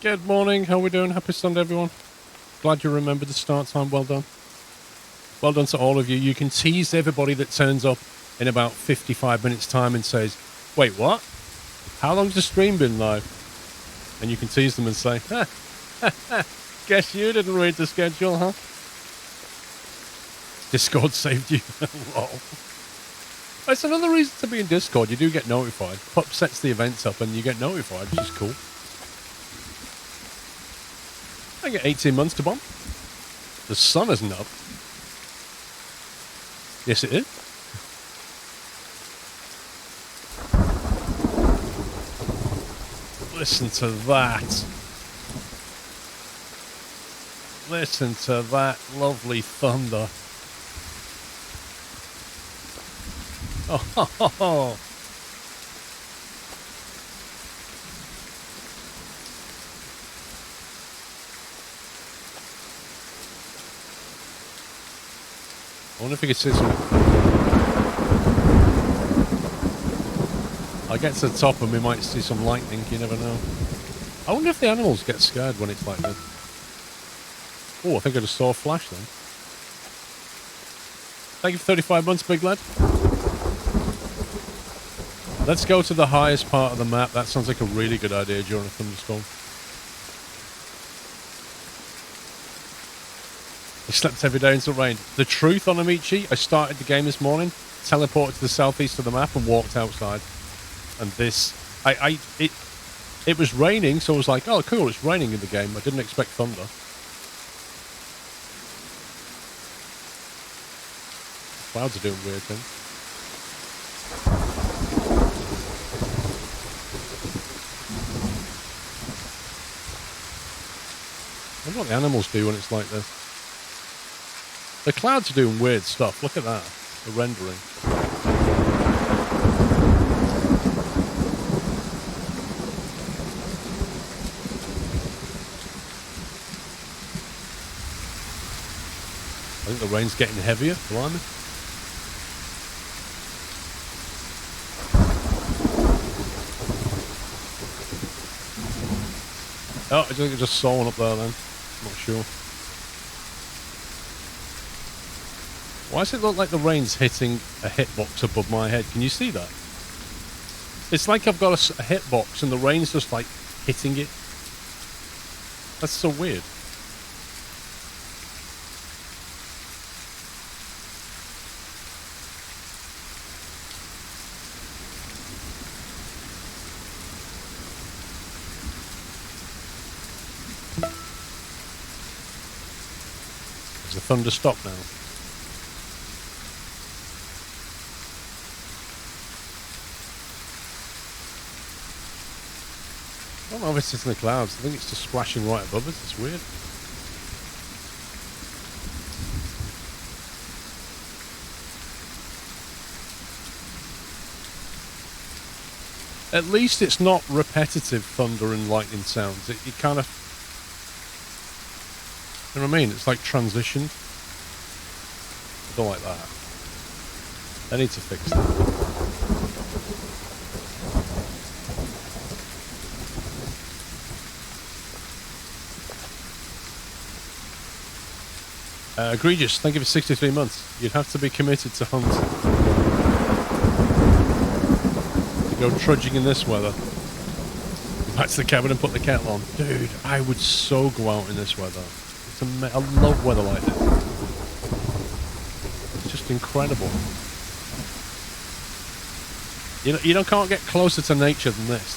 Good morning. How are we doing? Happy Sunday, everyone. Glad you remembered the start time. Well done. Well done to all of you. You can tease everybody that turns up in about 55 minutes' time and says, wait, what? How long's the stream been live? And you can tease them and say, guess you didn't read the schedule, huh? Discord saved you. Lol. That's another reason to be in Discord. You do get notified. Pup sets the events up and you get notified, which is cool. I get 18 months to bomb. The sun isn't up. Yes, it is. Listen to that. Listen to that lovely thunder. Oh, ho, ho, ho. I wonder if we could see some... I'll get to the top and we might see some lightning, you never know. I wonder if the animals get scared when it's like this. Oh, I think I just saw a flash then. Thank you for 35 months, big lad. Let's go to the highest part of the map. That sounds like a really good idea during a thunderstorm. I slept every day until it rained. The truth on Amici, I started the game this morning, teleported to the southeast of the map and walked outside. And this, it was raining, so I was like, oh cool, it's raining in the game. I didn't expect thunder. Clouds are doing weird things. I wonder what the animals do when it's like this. The clouds are doing weird stuff. Look at that. The rendering. I think the rain's getting heavier. Blimey. Oh, I think I just saw one up there then. Not sure. Why does it look like the rain's hitting a hitbox above my head? Can you see that? It's like I've got a hitbox and the rain's just like hitting it. That's so weird. Has the thunder stopped now? I don't know if it's just in the clouds. I think it's just splashing right above us. It's weird. At least it's not repetitive thunder and lightning sounds. It kind of... You know what I mean? It's like transitioned. I don't like that. I need to fix that. Egregious, thank you for 63 months. You'd have to be committed to hunt. To go trudging in this weather. Back to the cabin and put the kettle on. Dude, I would so go out in this weather. It's I love weather like this. It's just incredible. You know, can't get closer to nature than this.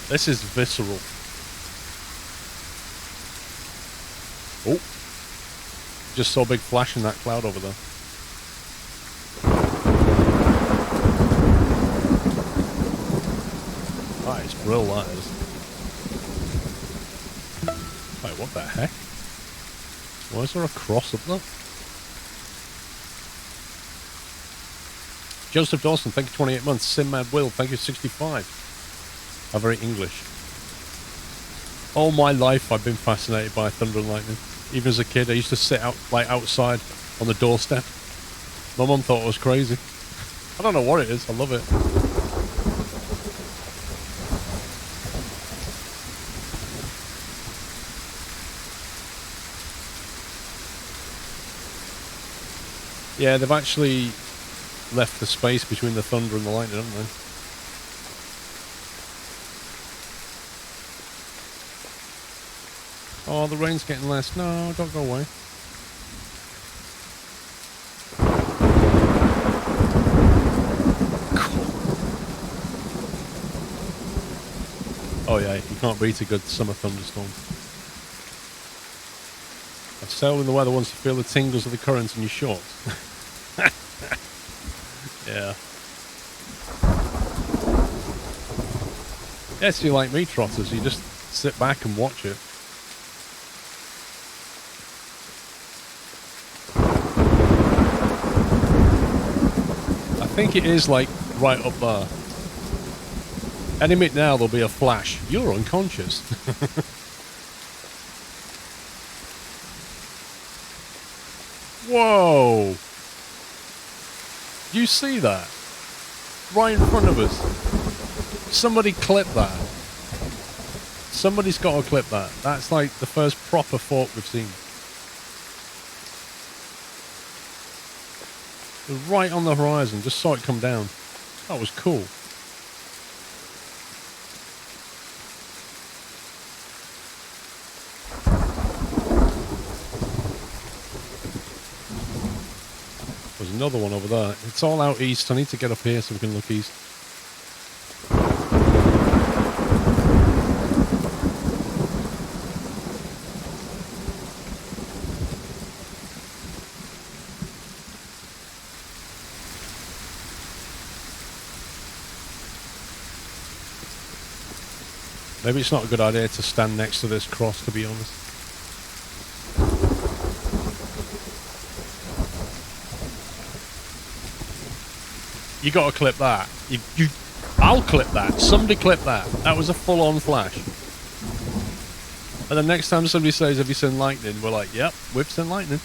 This is visceral. Oh. Just saw a big flash in that cloud over there. Ah, it's brill, that is. Wait, what the heck? Why is there a cross up there? Joseph Dawson, thank you 28 months. Simmad Will, thank you 65. How very English. All my life I've been fascinated by thunder and lightning. Even as a kid, I used to sit out like outside on the doorstep. My mum thought I was crazy. I don't know what it is. I love it. Yeah, they've actually left the space between the thunder and the lightning, haven't they? Oh, the rain's getting less. No, don't go away. Oh yeah, you can't beat a good summer thunderstorm. I've sailed in the weather once to feel the tingles of the currents in your shorts. Yeah. Yeah, so you're like me, trotters. You just sit back and watch it. I think it is like right up there. Any minute now there'll be a flash. You're unconscious. Whoa! You see that? Right in front of us. Somebody clip that. Somebody's got to clip that. That's like the first proper fort we've seen. It was right on the horizon. Just saw it come down. That was cool. There's another one over there. It's all out east. I need to get up here so we can look east. Maybe it's not a good idea to stand next to this cross, to be honest. You got to clip that. I'll clip that. Somebody clip that. That was a full-on flash. And the next time somebody says, "Have you seen lightning?" we're like, "Yep, we've seen lightning."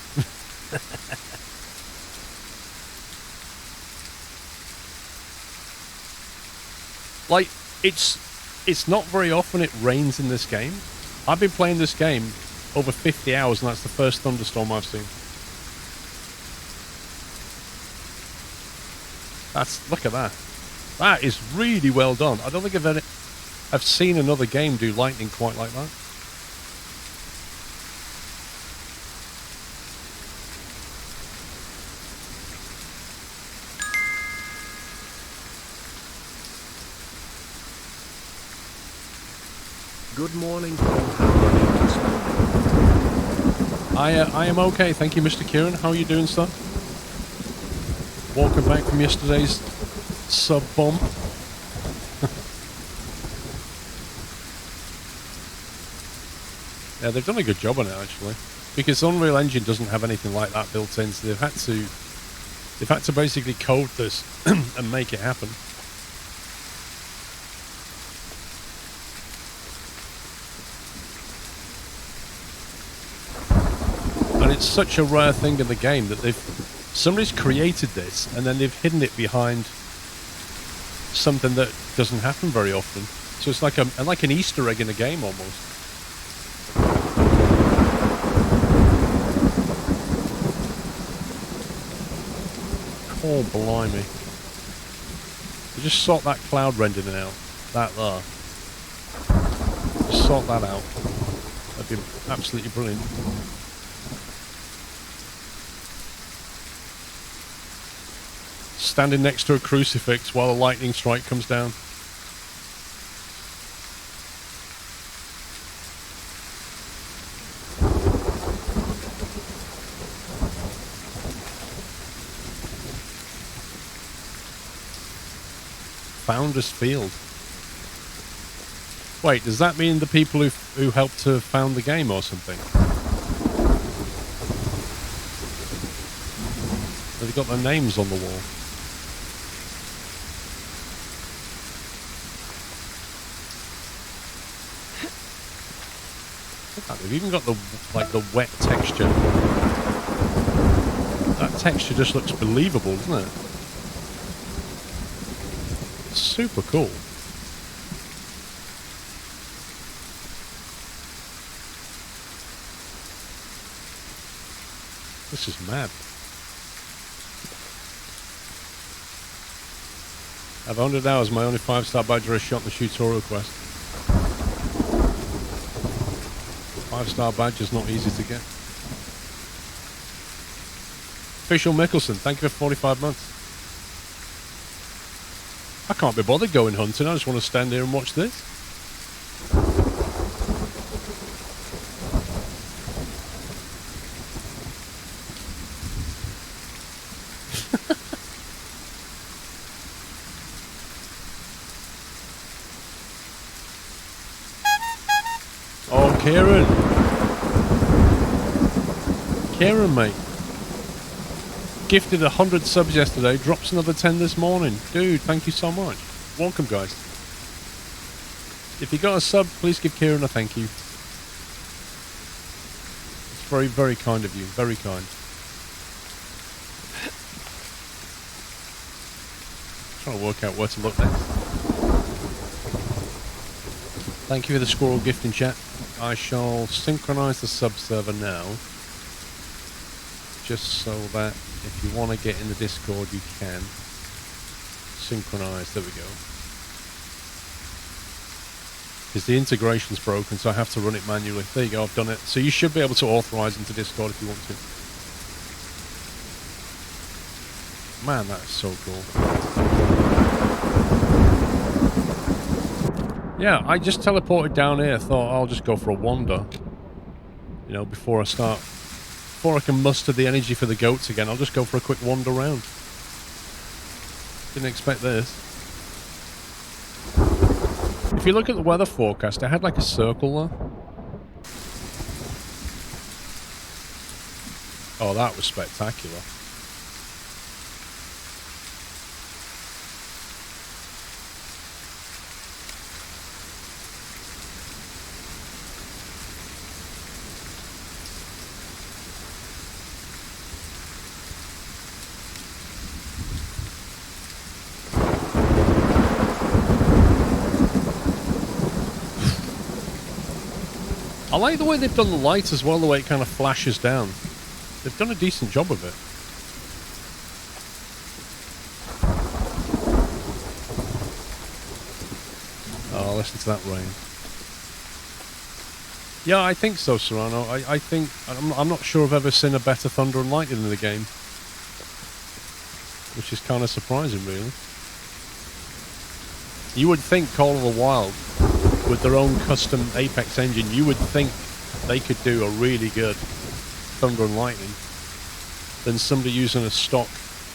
Like, it's not very often it rains in this game. I've been playing this game over 50 hours, and that's the first thunderstorm I've seen. Look at that. That is really well done. I don't think I've seen another game do lightning quite like that. Good morning, Paul. How are you this morning? I am okay, thank you, Mr. Kieran. How are you doing, sir? Walking back from yesterday's sub bomb. Yeah, they've done a good job on it actually, because Unreal Engine doesn't have anything like that built in, so they've had to basically code this and make it happen. And it's such a rare thing in the game that somebody's created this and then they've hidden it behind something that doesn't happen very often. So it's like an Easter egg in a game almost. Oh, blimey. You just sort that cloud rendering out. That there. Just sort that out. That'd be absolutely brilliant. Standing next to a crucifix while a lightning strike comes down. Founders Field. Wait, does that mean the people who helped to found the game or something? They've got their names on the wall. They've even got the wet texture. That texture just looks believable, doesn't it? It's super cool. This is mad. I've 100 hours. My only 5-star badge I shot in the tutorial quest. 5-star badge is not easy to get. Official Mickelson, thank you for 45 months. I can't be bothered going hunting. I just want to stand here and watch this. Oh, Kieran, mate. Gifted 100 subs yesterday, drops another 10 this morning. Dude, thank you so much. Welcome, guys. If you got a sub, please give Kieran a thank you. It's very, very kind of you. Very kind. Trying to work out where to look next. Thank you for the squirrel gift in chat. I shall synchronize the sub server now. Just so that if you want to get in the Discord, you can. Synchronize. There we go. Because the integration's broken, so I have to run it manually. There you go, I've done it. So you should be able to authorize into Discord if you want to. Man, that is so cool. Yeah, I just teleported down here. Thought I'll just go for a wander. You know, before I start. Before I can muster the energy for the goats again, I'll just go for a quick wander around. Didn't expect this. If you look at the weather forecast, it had like a circle there. Oh, that was spectacular. I like the way they've done the light as well, the way it kind of flashes down. They've done a decent job of it. Oh, listen to that rain. Yeah, I think so, Serrano. I think... I'm not sure I've ever seen a better thunder and lightning in the game. Which is kind of surprising, really. You would think Call of the Wild, with their own custom Apex engine, you would think they could do a really good thunder and lightning than somebody using a stock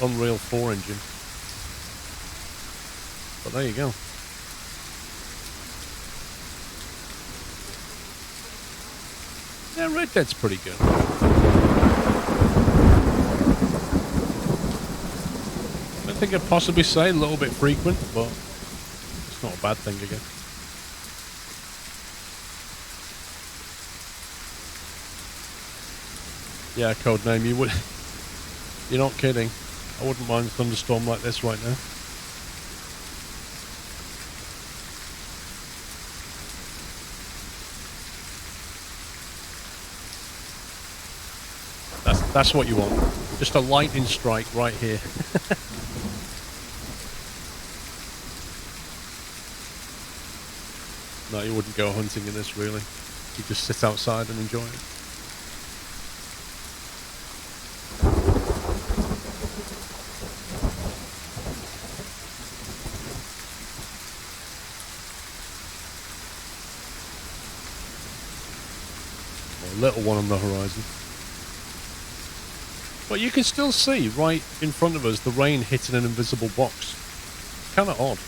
Unreal 4 engine. But there you go. Yeah, Red Dead's pretty good. I think I'd possibly say a little bit frequent, but it's not a bad thing again. Yeah, Codename, you would... You're not kidding. I wouldn't mind a thunderstorm like this right now. That's what you want. Just a lightning strike right here. No, you wouldn't go hunting in this, really. You just sit outside and enjoy it. Little one on the horizon. But you can still see right in front of us the rain hitting an invisible box. Kind of odd.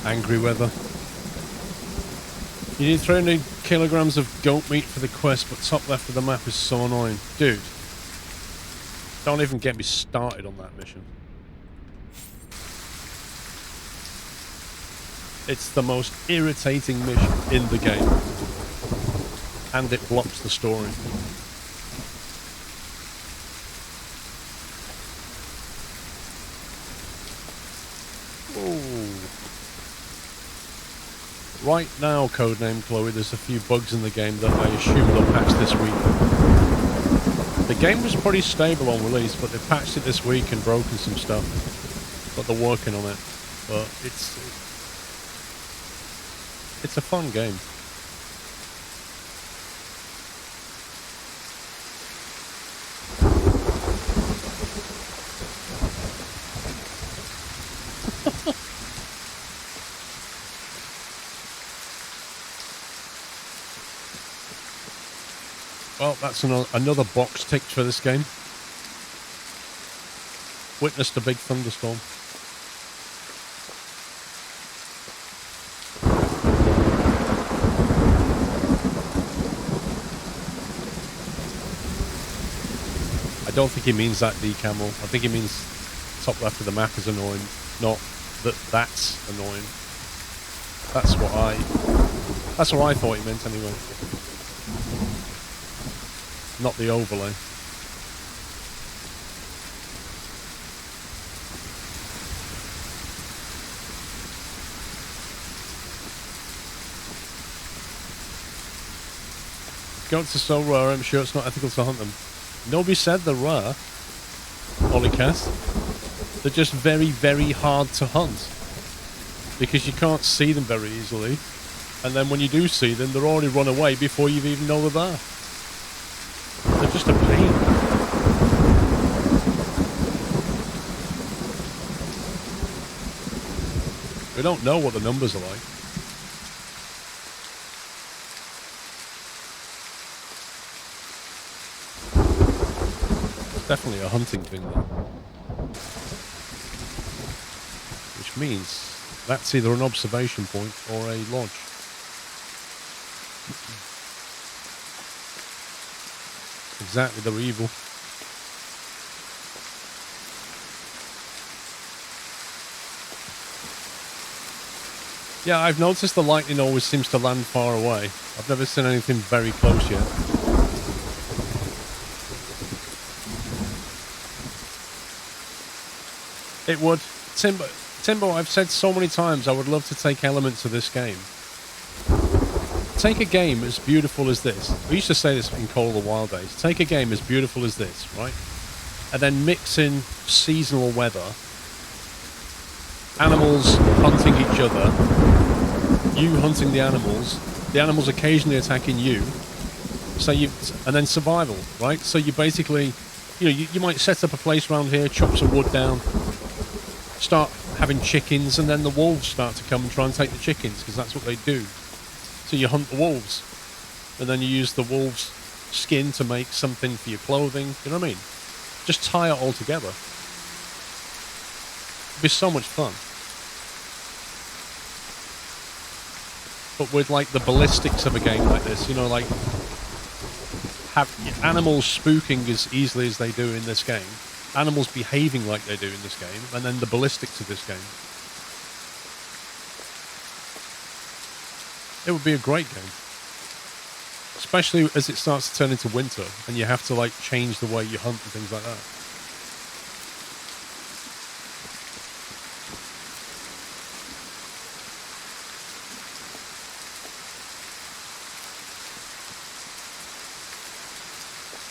Angry weather. You need 300 kilograms of goat meat for the quest, but top left of the map is so annoying. Dude, don't even get me started on that mission. It's the most irritating mission in the game. and it blocks the story. Whoa. Right now, codename Chloe, there's a few bugs in the game that I assume they'll patch this week. The game was pretty stable on release, but they patched it this week and broken some stuff. But they're working on it. But it's a fun game. Well, that's another box ticked for this game. Witnessed a big thunderstorm. I don't think he means that, D-Camel. I think he means top left of the map is annoying, not that that's annoying. That's what I thought he meant anyway. Not the overlay. Goats are so rare, I'm sure it's not ethical to hunt them. Nobody said they're rare, Olicast. They're just very, very hard to hunt. Because you can't see them very easily. And then when you do see them, they're already run away before you even know they're there. They're just a pain. We don't know what the numbers are like. It's definitely a hunting thing though. Which means that's either an observation point or a lodge. Exactly, they're evil. Yeah, I've noticed the lightning always seems to land far away. I've never seen anything very close yet. It would. Timbo, I've said so many times I would love to take elements of this game. Take a game as beautiful as this. We used to say this in Call of the Wild days. Take a game as beautiful as this, right? And then mix in seasonal weather, animals hunting each other, you hunting the animals occasionally attacking you, so and then survival, right? So you basically, you might set up a place around here, chop some wood down, start having chickens, and then the wolves start to come and try and take the chickens, because that's what they do. So you hunt the wolves, and then you use the wolves' skin to make something for your clothing. You know what I mean? Just tie it all together. It'd be so much fun. But with like the ballistics of a game like this, like have animals spooking as easily as they do in this game, animals behaving like they do in this game, and then the ballistics of this game. It would be a great game. Especially as it starts to turn into winter and you have to like change the way you hunt and things like that.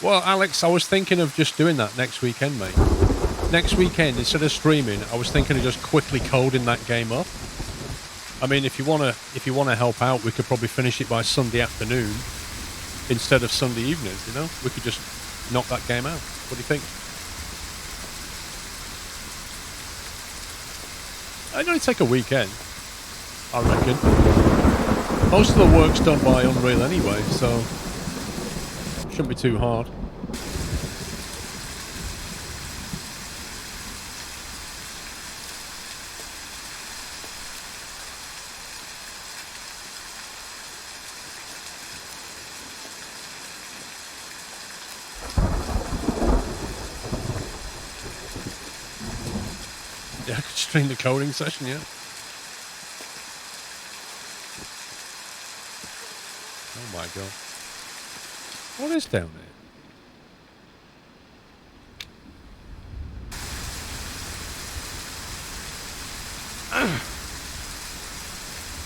Well, Alex, I was thinking of just doing that next weekend, mate. Next weekend, instead of streaming, I was thinking of just quickly coding that game up. I mean, if you wanna help out, we could probably finish it by Sunday afternoon instead of Sunday evening. We could just knock that game out. What do you think? It'd only take a weekend, I reckon. Most of the work's done by Unreal anyway, so shouldn't be too hard. Yeah, I could stream the coding session, yeah. Oh my god. What is down there?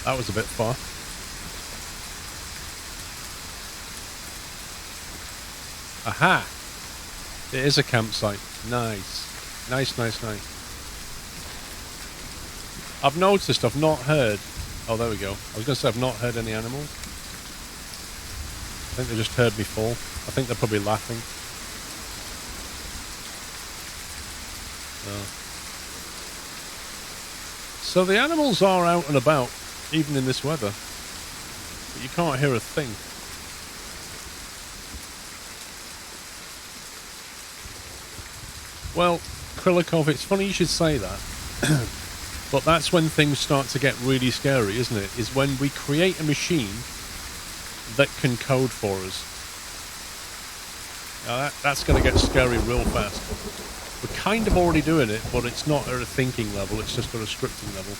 That was a bit far. Aha! It is a campsite. Nice. Nice, nice, nice. I've noticed I've not heard... Oh, there we go. I was going to say I've not heard any animals. I think they just heard me fall. I think they're probably laughing. Oh. So the animals are out and about, even in this weather. But you can't hear a thing. Well, Krilikov, it's funny you should say that. But that's when things start to get really scary, isn't it? Is when we create a machine that can code for us. Now that's going to get scary real fast. We're kind of already doing it, but it's not at a thinking level, it's just at a scripting level.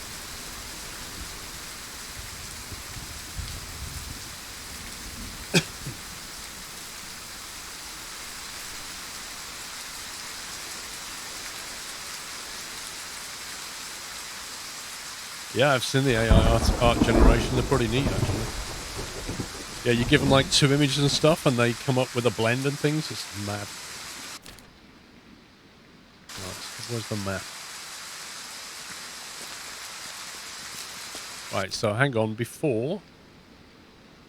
Yeah, I've seen the AI art generation. They're pretty neat, actually. Yeah, you give them like 2 images and stuff, and they come up with a blend and things. It's mad. Right, where's the map? Right, so hang on. Before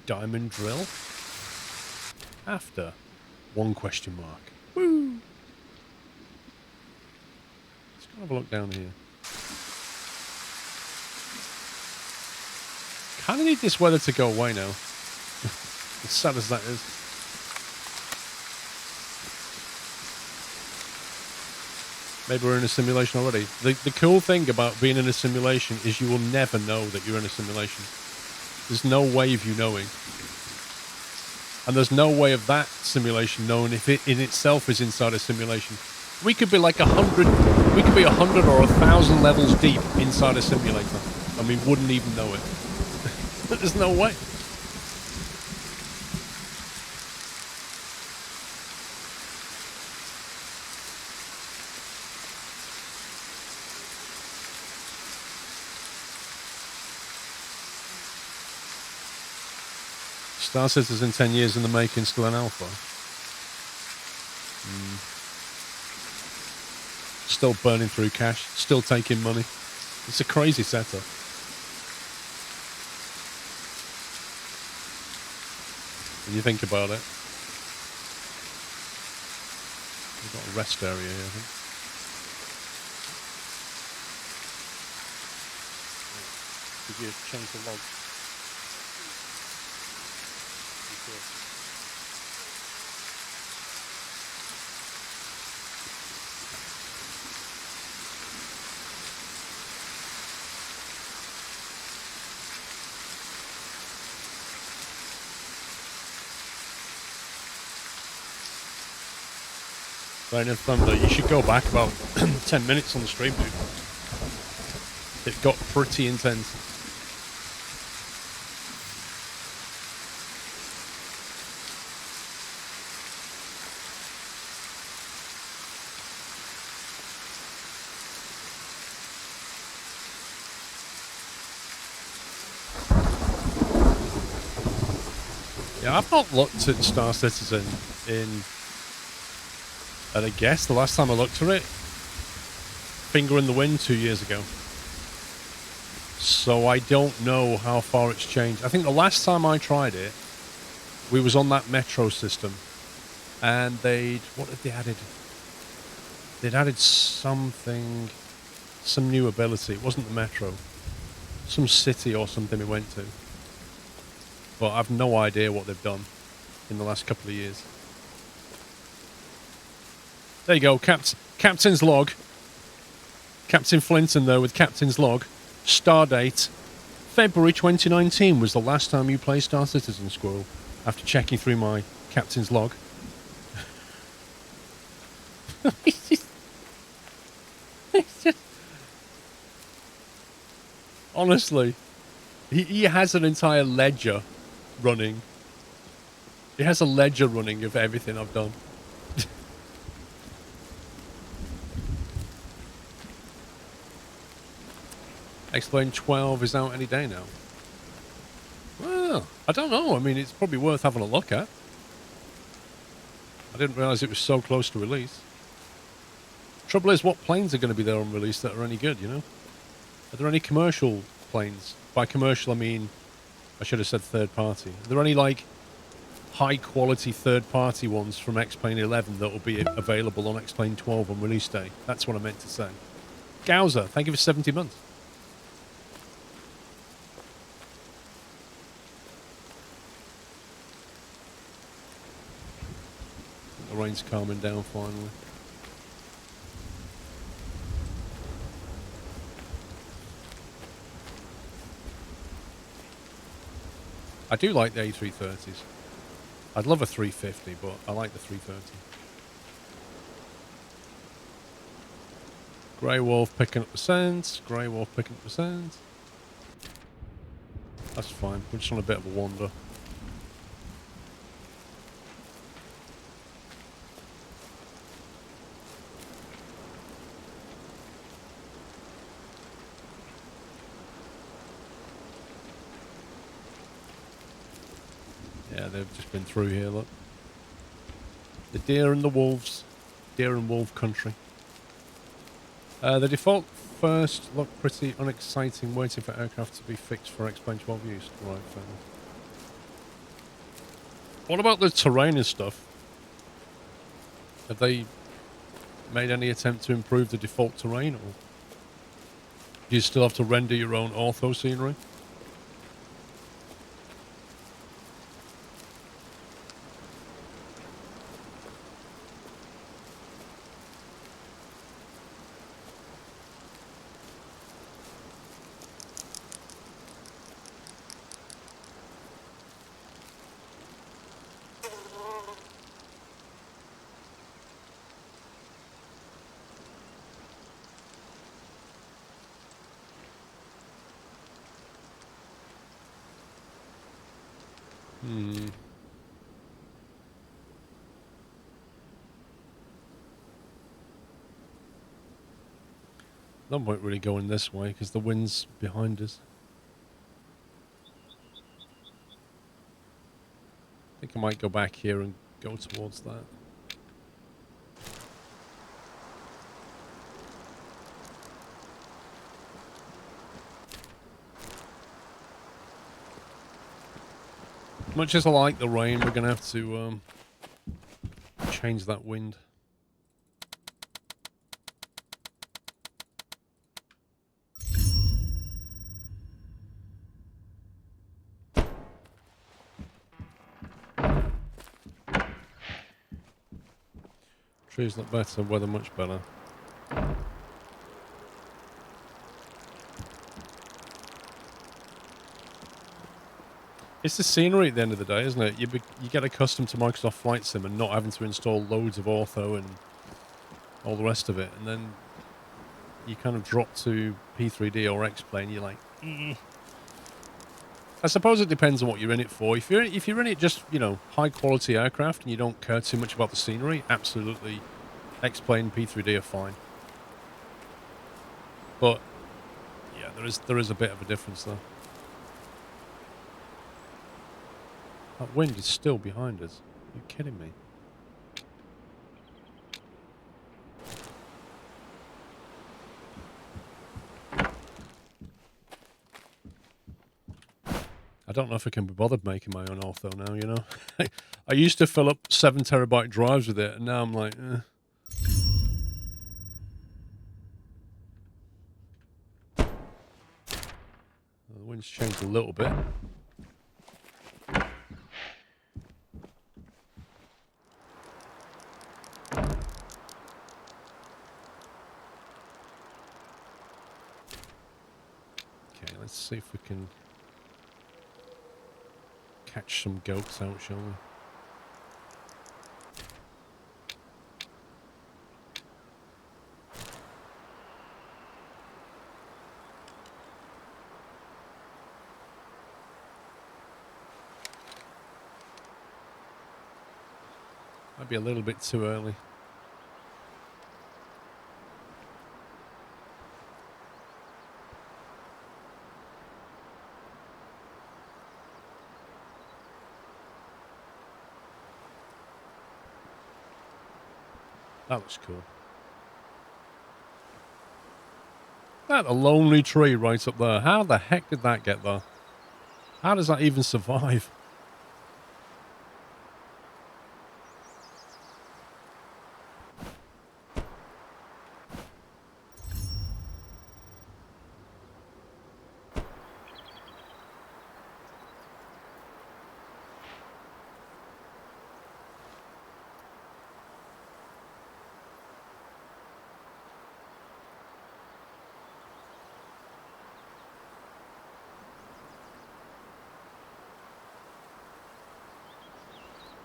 diamond drill. After 1 question mark. Woo! Let's go have a look down here. Kind of need this weather to go away now. As sad as that is. Maybe we're in a simulation already. The cool thing about being in a simulation is you will never know that you're in a simulation. There's no way of you knowing. And there's no way of that simulation knowing if it in itself is inside a simulation. We could be like 100, we could be 100 or 1,000 levels deep inside a simulator. And we wouldn't even know it. There's no way. Star Citizen 10 years in the making, still an alpha. Still burning through cash, still taking money. It's a crazy setup. When you think about it. We've got a rest area here, I think. Could you change the log? Rain and Thunder, you should go back about 10 minutes on the stream, dude. It got pretty intense. Yeah, I've not looked at Star Citizen in... And I guess the last time I looked at it, Finger in the Wind 2 years ago. So I don't know how far it's changed. I think the last time I tried it, we was on that metro system. And what had they added? They'd added something, some new ability. It wasn't the metro. Some city or something we went to. But I've no idea what they've done in the last couple of years. There you go, Captain's log. Captain Flinton there with Captain's log. Stardate. February 2019 was the last time you played Star Citizen, Squirrel. After checking through my Captain's log. Honestly. He has an entire ledger running It has a ledger running of everything I've done. Explain 12 is out any day now. Well, I don't know. I mean, it's probably worth having a look at. I didn't realise it was so close to release. Trouble is, what planes are going to be there on release that are any good, you know? Are there any commercial planes? By commercial, I mean, I should have said third party. Are there any, like, high-quality third-party ones from X-Plane 11 that will be available on X-Plane 12 on release day? That's what I meant to say. Gowser, thank you for 70 months. The rain's calming down finally. I do like the A330s. I'd love a 350, but I like the 330. Grey Wolf picking up the sands. Grey Wolf picking up the sands. That's fine. We're just on a bit of a wander. Yeah, they've just been through here, look. The deer and the wolves. Deer and wolf country. The default first look pretty unexciting, waiting for aircraft to be fixed for X-Plane 12 use. Right, fair enough. What about the terrain and stuff? Have they made any attempt to improve the default terrain, or do you still have to render your own ortho scenery? No point really going this way because the wind's behind us. I think I might go back here and go towards that. Much as I like the rain, we're going to have to change that wind. Trees look better, weather much better. It's the scenery at the end of the day, isn't it? You get accustomed to Microsoft Flight Sim and not having to install loads of ortho and all the rest of it, and then you kind of drop to P3D or X-Plane, you're like, I suppose it depends on what you're in it for. If you're in it just, you know, high quality aircraft and you don't care too much about the scenery, absolutely X-Plane, P3D are fine. But yeah, there is a bit of a difference there. That wind is still behind us. Are you kidding me? I don't know if I can be bothered making my own ortho now, you know? I used to fill up 7 terabyte drives with it, and now I'm like, eh. The wind's changed a little bit. Okay, let's see if we can catch some goats out, shall we? Might be a little bit too early. That looks cool. That a lonely tree right up there. How the heck did that get there? How does that even survive?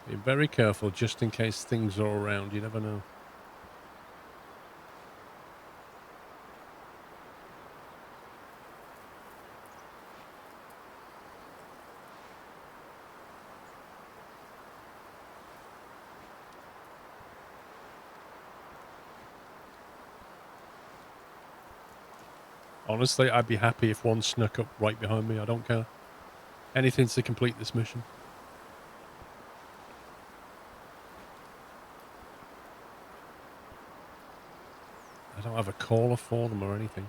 Be very careful just in case things are around. You never know. Honestly, I'd be happy if one snuck up right behind me. I don't care. Anything to complete this mission. I don't have a caller for them or anything.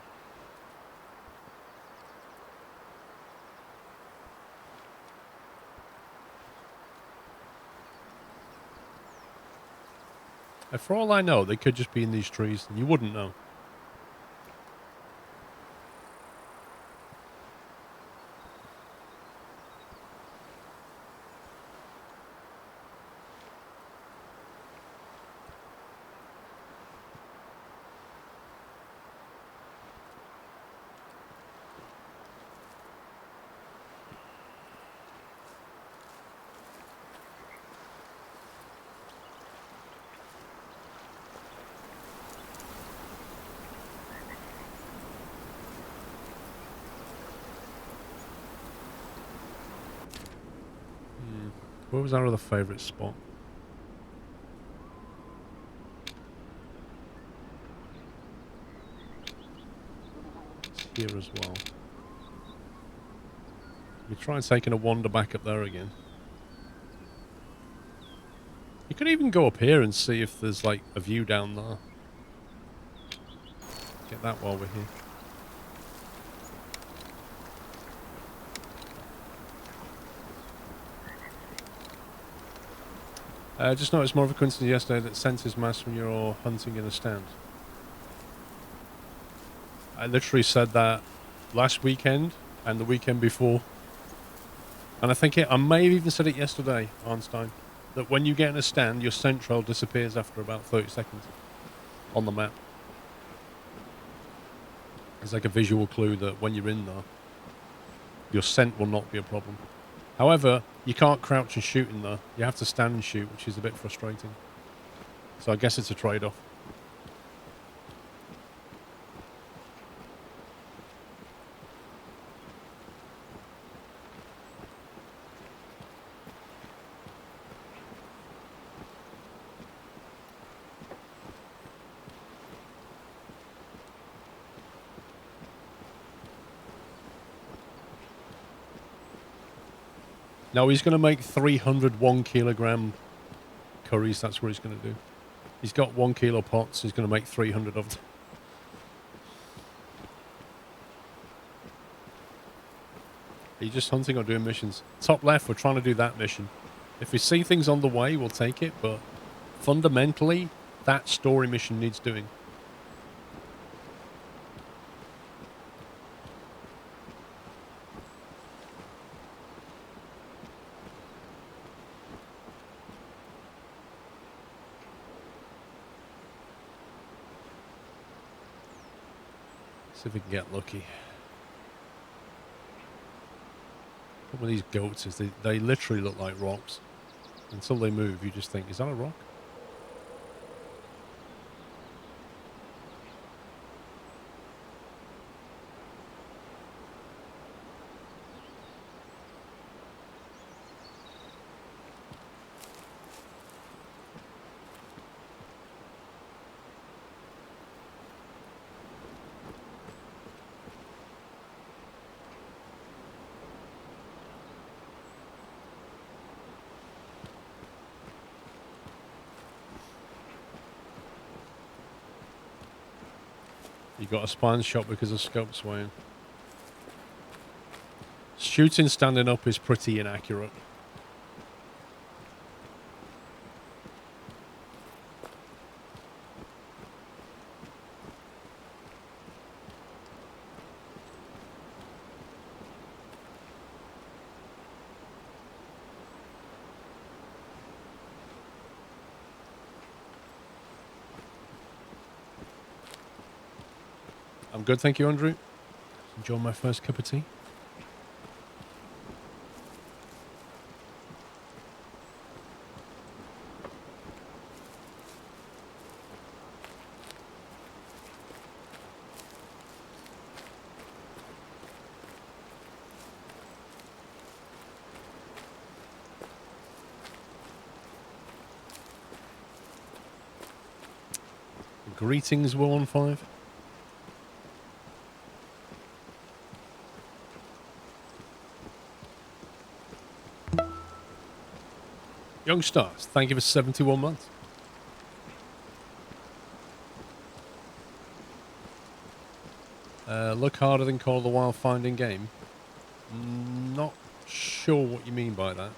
And for all I know, they could just be in these trees and you wouldn't know. Where was our other favourite spot? It's here as well. We try taking a wander back up there again. You could even go up here and see if there's like a view down there. Get that while we're here. Just noticed more of a coincidence yesterday that sensors mass when you're hunting in a stand. I literally said that last weekend and the weekend before. And I think I may have even said it yesterday, Einstein, that when you get in a stand, your scent trail disappears after about 30 seconds on the map. It's like a visual clue that when you're in there, your scent will not be a problem. However, you can't crouch and shoot in there. You have to stand and shoot, which is a bit frustrating. So I guess it's a trade-off. No, he's going to make 300 1-kilogram curries. That's what he's going to do. He's got 1 kilo pots. He's going to make 300 of them. Are you just hunting or doing missions? Top left, we're trying to do that mission. If we see things on the way, we'll take it. But fundamentally, that story mission needs doing. See if we can get lucky. Some of these goats is they literally look like rocks. Until they move, you just think, is that a rock? You got a spine shot because of scope swaying. Shooting standing up is pretty inaccurate. I'm good, thank you, Andrew. Enjoy my first cup of tea. Greetings, 115. Young Stars, thank you for 71 months. Look harder than Call of the Wild finding game. Not sure what you mean by that.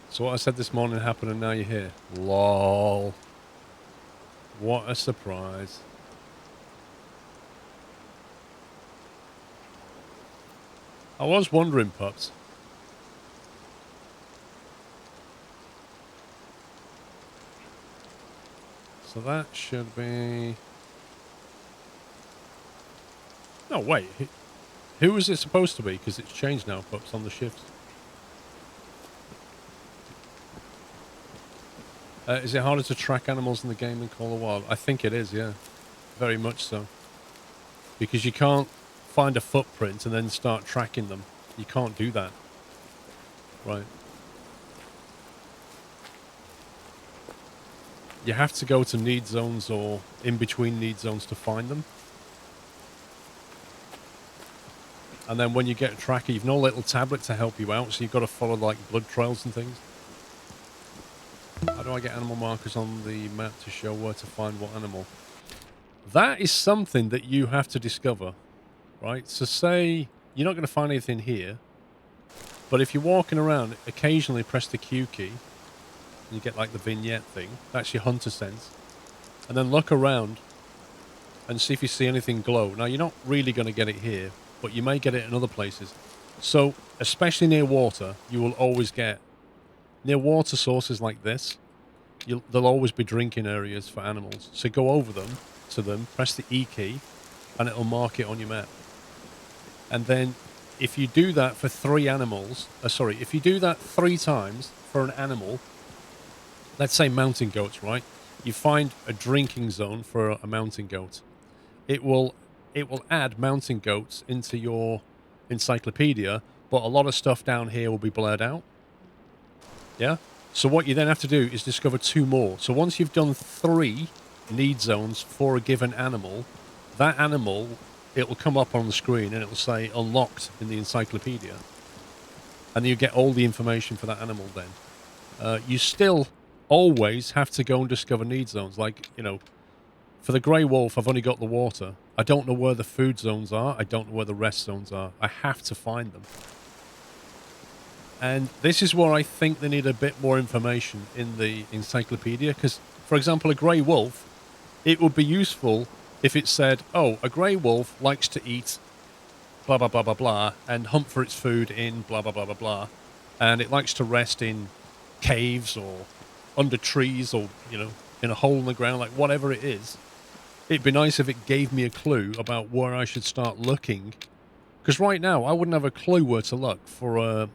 So what I said this morning happened and now you're here. Lol. What a surprise. I was wondering, pups. So that should be... No, wait. Who was it supposed to be? Because it's changed now, pups, on the shifts. Is it harder to track animals in the game than Call of the Wild? I think it is, yeah. Very much so. Because you can't find a footprint and then start tracking them. You can't do that. Right. You have to go to need zones or in between need zones to find them. And then when you get a tracker, you've no little tablet to help you out, so you've got to follow like blood trails and things. How do I get animal markers on the map to show where to find what animal? That is something that you have to discover, right? So say you're not going to find anything here, but if you're walking around, occasionally press the Q key, and you get like the vignette thing. That's your hunter sense. And then look around and see if you see anything glow. Now, you're not really going to get it here, but you may get it in other places. So, especially near water, you will always get... Near water sources like this, there'll always be drinking areas for animals. So go over them, to them, press the E key, and it'll mark it on your map. And then if you do that for if you do that 3 times for an animal, let's say mountain goats, right? You find a drinking zone for a mountain goat. It will add mountain goats into your encyclopedia, but a lot of stuff down here will be blurred out. Yeah? So what you then have to do is discover 2 more. So once you've done 3 need zones for a given animal, that animal, it will come up on the screen and it will say unlocked in the encyclopedia. And you get all the information for that animal then. You still always have to go and discover need zones. Like, you know, for the grey wolf, I've only got the water. I don't know where the food zones are. I don't know where the rest zones are. I have to find them. And this is where I think they need a bit more information in the encyclopedia. Because, for example, a grey wolf, it would be useful if it said, oh, a grey wolf likes to eat blah, blah, blah, blah, blah, and hunt for its food in blah, blah, blah, blah, blah. And it likes to rest in caves or under trees or, you know, in a hole in the ground, like whatever it is. It'd be nice if it gave me a clue about where I should start looking. Because right now, I wouldn't have a clue where to look for a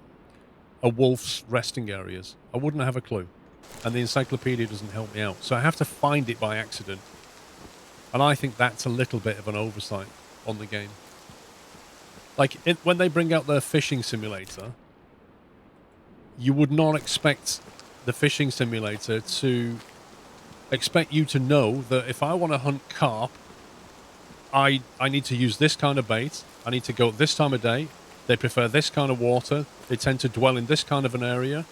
wolf's resting areas. I wouldn't have a clue. And the encyclopedia doesn't help me out. So I have to find it by accident. And I think that's a little bit of an oversight on the game. Like, when they bring out their fishing simulator, you would not expect the fishing simulator to expect you to know that if I want to hunt carp, I need to use this kind of bait. I need to go at this time of day. They prefer this kind of water. They tend to dwell in this kind of an area.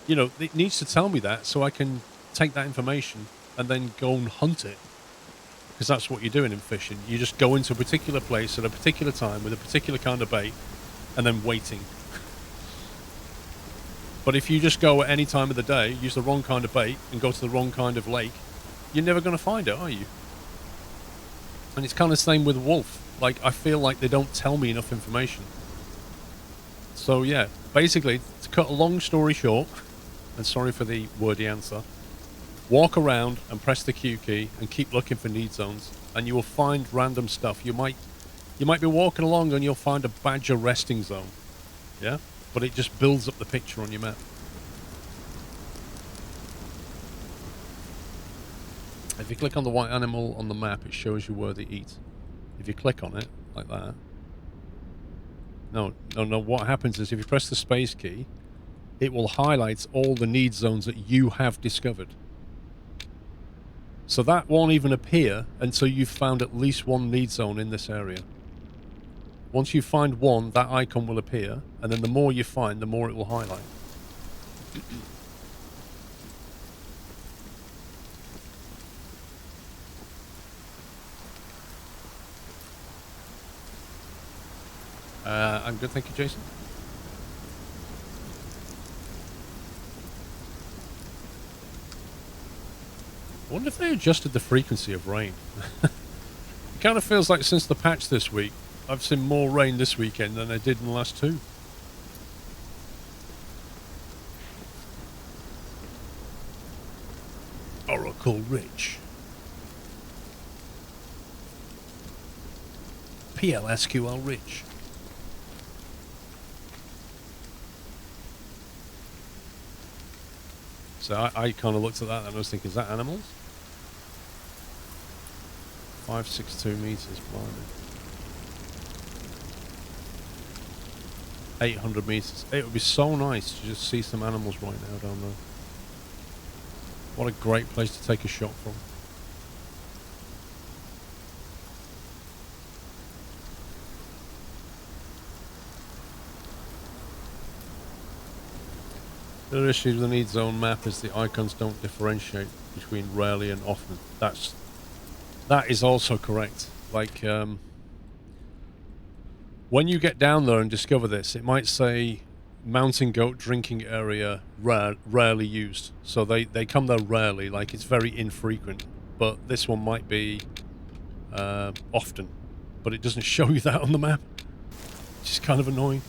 You know, it needs to tell me that so I can take that information and then go and hunt it. Because that's what you're doing in fishing. You just go into a particular place at a particular time with a particular kind of bait and then waiting. But if you just go at any time of the day, use the wrong kind of bait and go to the wrong kind of lake, you're never going to find it, are you? And it's kind of the same with wolf. Like, I feel like they don't tell me enough information. So yeah, basically, to cut a long story short, and sorry for the wordy answer, walk around and press the Q key and keep looking for need zones, and you will find random stuff. You might be walking along and you'll find a badger resting zone, yeah? But it just builds up the picture on your map. If you click on the white animal on the map, it shows you where they eat. If you click on it, like that. No, what happens is if you press the space key, it will highlight all the need zones that you have discovered. So that won't even appear until you've found at least one need zone in this area. Once you find one, that icon will appear, and then the more you find, the more it will highlight. I'm good, thank you, Jason. I wonder if they adjusted the frequency of rain. It kind of feels like since the patch this week, I've seen more rain this weekend than I did in the last two. Oracle Ridge. PLSQL Ridge. So I kind of looked at that and I was thinking, is that animals? 562 meters, blimey. 800 meters. It would be so nice to just see some animals right now down there. What a great place to take a shot from. The other issue with the need zone map is the icons don't differentiate between rarely and often. That is also correct. Like, when you get down there and discover this, it might say mountain goat drinking area rarely used. So they come there rarely, like it's very infrequent. But this one might be often. But it doesn't show you that on the map. Which is kind of annoying.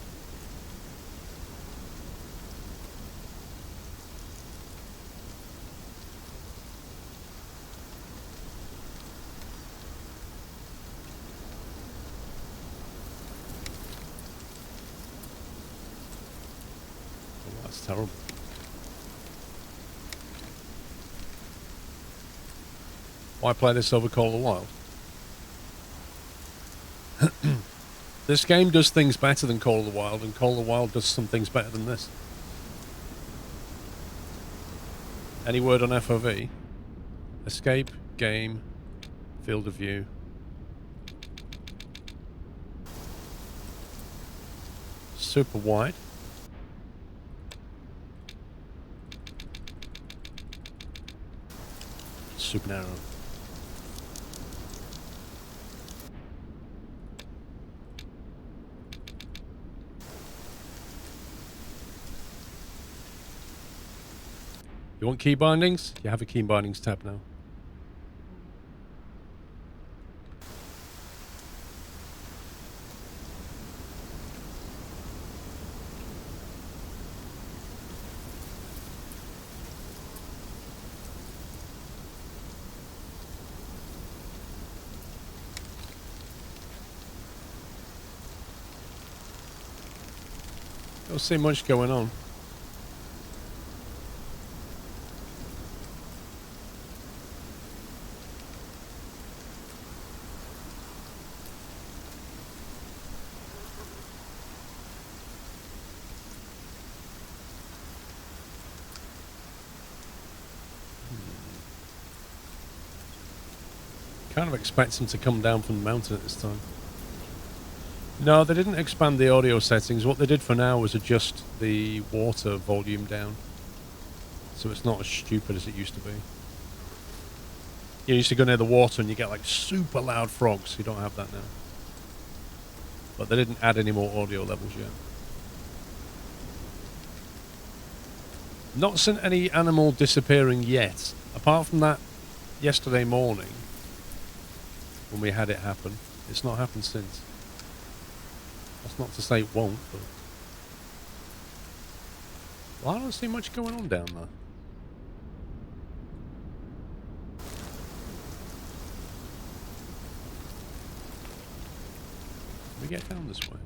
Terrible. Why play this over Call of the Wild? This game does things better than Call of the Wild, and Call of the Wild does some things better than this. Any word on FOV? Escape, game, field of view. Super wide. Super narrow. You want key bindings? You have a key bindings tab now. Don't see much going on. Kind of expect them to come down from the mountain at this time. No, they didn't expand the audio settings. What they did for now was adjust the water volume down. So it's not as stupid as it used to be. You used to go near the water and you get like super loud frogs. You don't have that now. But they didn't add any more audio levels yet. Not seen any animal disappearing yet. Apart from that yesterday morning when we had it happen. It's not happened since. That's not to say it won't, but... Well, I don't see much going on down there. Can we get down this way?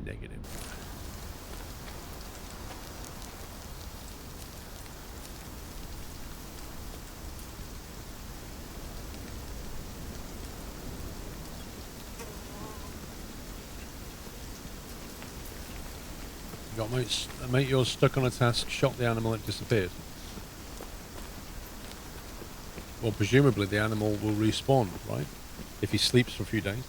Negative. Got a mate yours stuck on a task, shot the animal, it disappeared. Well, presumably the animal will respawn, right? If he sleeps for a few days.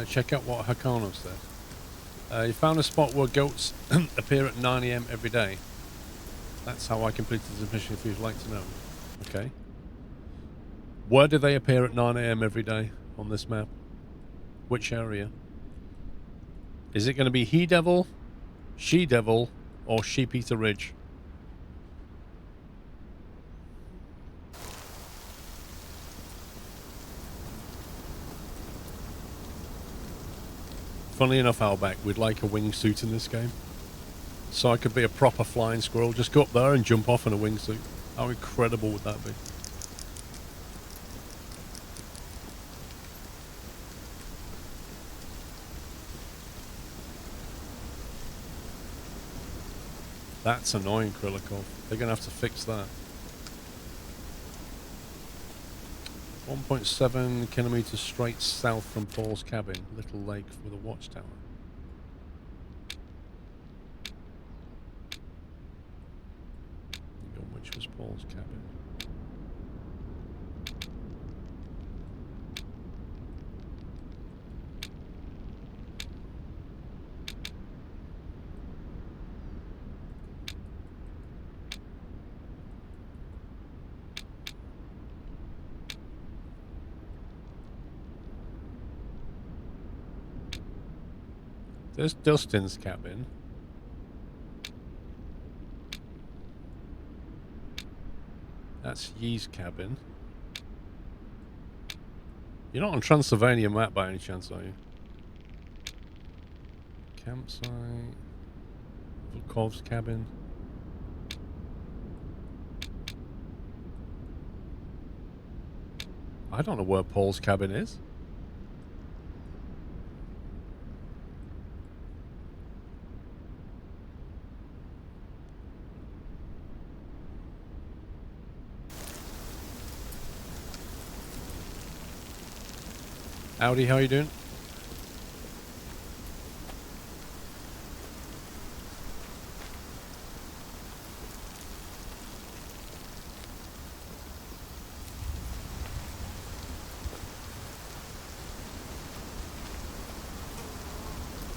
Check out what Hakano said. You found a spot where goats appear at 9 AM every day. That's how I completed the mission, if you'd like to know. Okay. Where do they appear at 9 AM every day on this map? Which area? Is it going to be He-Devil, She-Devil, or Sheep-Eater Ridge? Funnily enough, Outback, we'd like a wingsuit in this game. So I could be a proper flying squirrel. Just go up there and jump off in a wingsuit. How incredible would that be? That's annoying, Krilikov. They're going to have to fix that. 1.7 kilometers straight south from Paul's cabin. Little lake with a watchtower. Which was Paul's cabin. There's Dustin's cabin. That's Yee's cabin. You're not on Transylvania map by any chance, are you? Campsite. Volkov's cabin. I don't know where Paul's cabin is. Howdy, how you doing?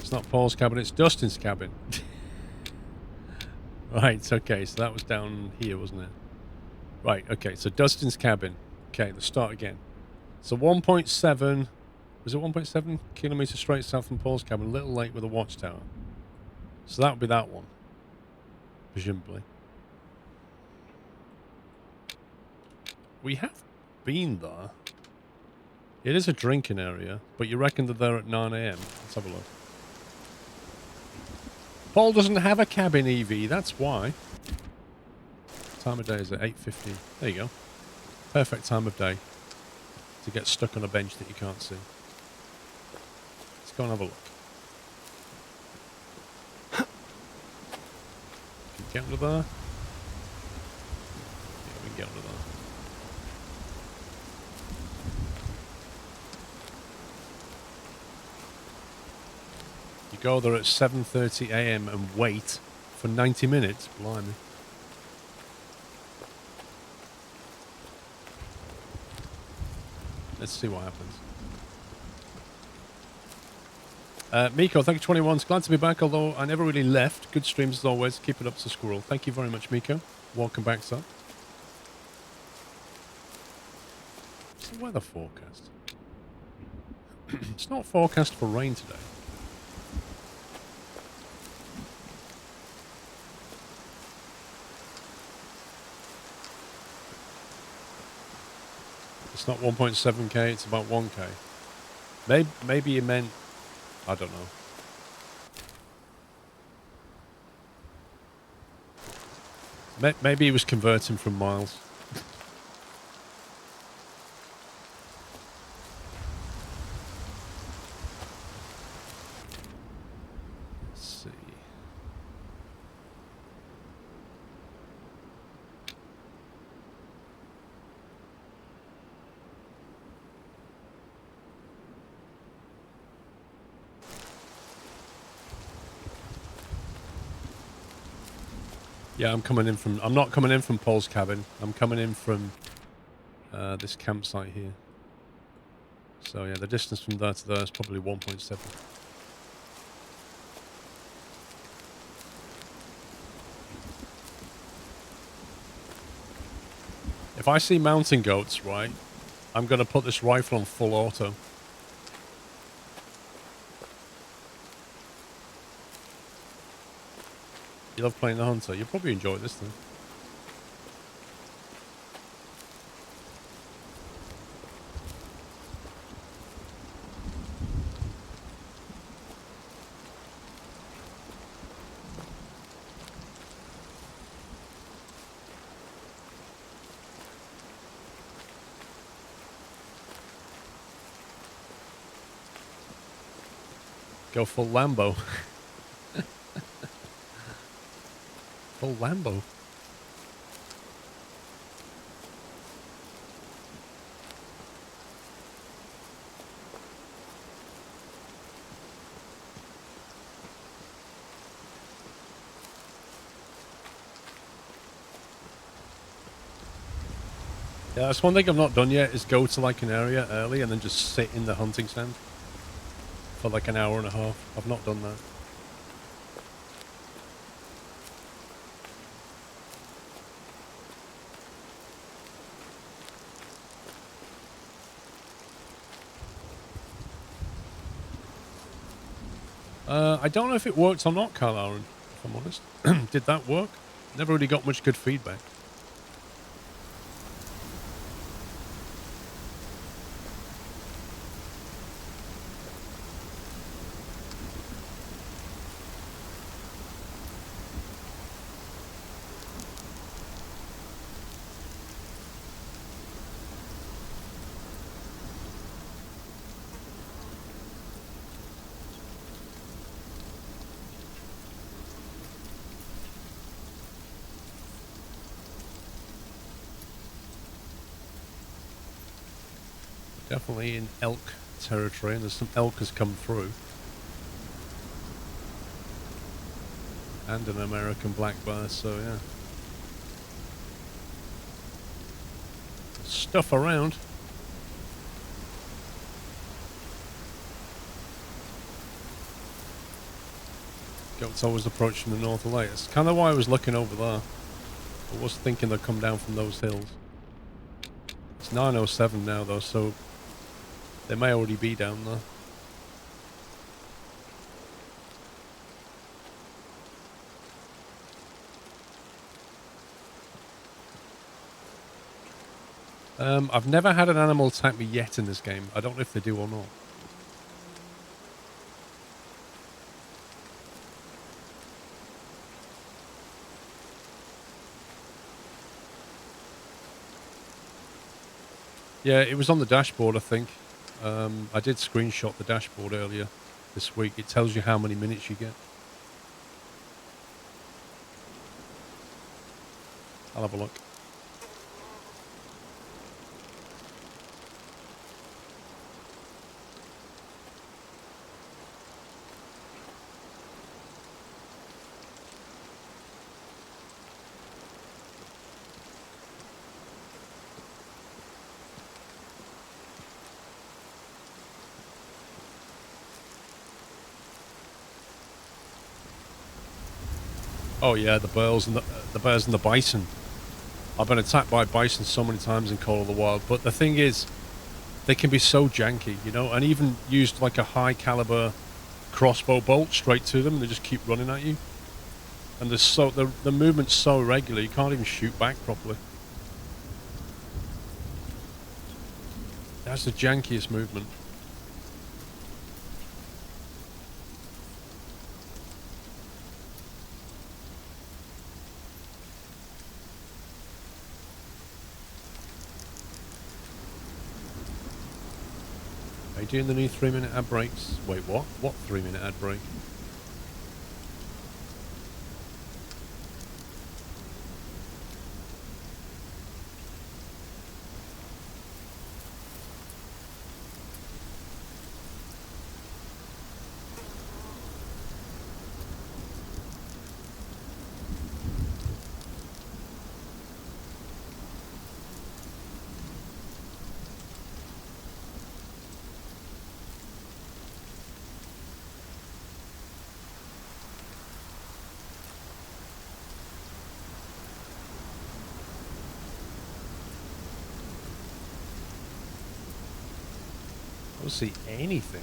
It's not Paul's cabin, it's Dustin's cabin. Right, okay, so that was down here, wasn't it? Right, okay, so Dustin's cabin. Okay, let's start again. So 1.7... Was it 1.7 kilometers straight south from Paul's cabin? Little lake with a watchtower. So that would be that one. Presumably. We have been there. It is a drinking area, but you reckon they're there at 9 AM. Let's have a look. Paul doesn't have a cabin, EV. That's why. Time of day is at 8:50. There you go. Perfect time of day to get stuck on a bench that you can't see. Let's go and have a look. Can you get under there? Yeah, we can get under there. You go there at 7:30 a.m. and wait for 90 minutes? Blimey. Let's see what happens. Miko, thank you, 21. It's glad to be back, although I never really left. Good streams as always. Keep it up to Squirrel. Thank you very much, Miko. Welcome back, sir. What's the weather forecast? It's not forecast for rain today. It's not 1.7k, it's about 1k. Maybe you meant... I don't know. Maybe he was converting from miles. Let's see. Yeah, I'm coming in from... I'm not coming in from Paul's cabin. I'm coming in from this campsite here. So yeah, the distance from there to there is probably 1.7. If I see mountain goats, right, I'm going to put this rifle on full auto. You love playing the hunter. You'll probably enjoy this thing. Go full Lambo. Full Lambo. Yeah, that's one thing I've not done yet, is go to like an area early and then just sit in the hunting stand for like an hour and a half. I've not done that. I don't know if it worked or not, Carl Aaron, if I'm honest. Did that work? Never really got much good feedback. Definitely in elk territory, and there's some elk has come through. And an American black bear, so yeah. Stuff around. Goats always approach from the north of the lake. That's kind of why I was looking over there. I was thinking they'd come down from those hills. It's 9:07 now though, so they may already be down there. I've never had an animal attack me yet in this game. I don't know if they do or not. Yeah, it was on the dashboard, I think. I did screenshot the dashboard earlier this week. It tells you how many minutes you get. I'll have a look. Oh yeah, the bears and the bison. I've been attacked by bison so many times in Call of the Wild, but the thing is, they can be so janky, you know, and even used like a high caliber crossbow bolt straight to them, and they just keep running at you. And the movement's so irregular, you can't even shoot back properly. That's the jankiest movement. Are you doing the new 3-minute ad breaks? Wait, what? What 3-minute ad break? I don't see anything.